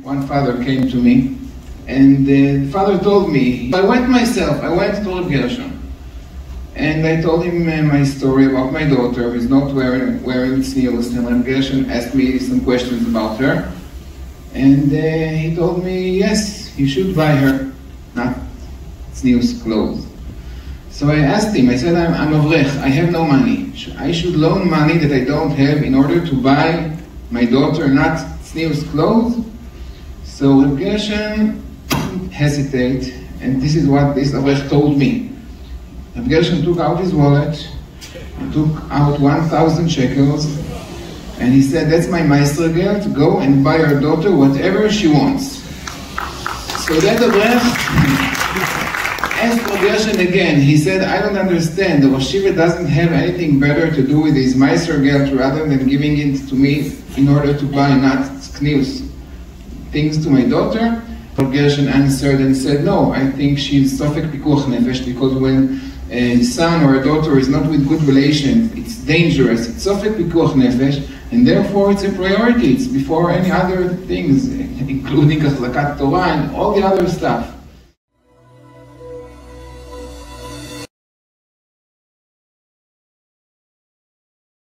One father came to me, and the father told me, I went to Reb Gershon, and I told him my story about my daughter who is not wearing tznius, and Reb Gershon asked me some questions about her, and he told me, yes, you should buy her not tznius clothes. So I asked him, I said, I'm avrech, I have no money. I should loan money that I don't have in order to buy my daughter not tznius clothes? So Reb Gershon didn't hesitate, and this is what this avrech told me. Reb Gershon took out his wallet, and took out 1,000 shekels, and he said, that's my meister girl, to go and buy her daughter whatever she wants. So that avrech asked Reb Gershon again. He said, I don't understand. The Rosh Yeshiva doesn't have anything better to do with his meister girl rather than giving it to me in order to buy not tznius things to my daughter. Reb Gershon answered and said, no, I think she's sofek pikuach nefesh, because when a son or a daughter is not with good relations, it's dangerous. It's sofek pikuach nefesh, and therefore it's a priority. It's before any other things, including achlakat Torah and all the other stuff.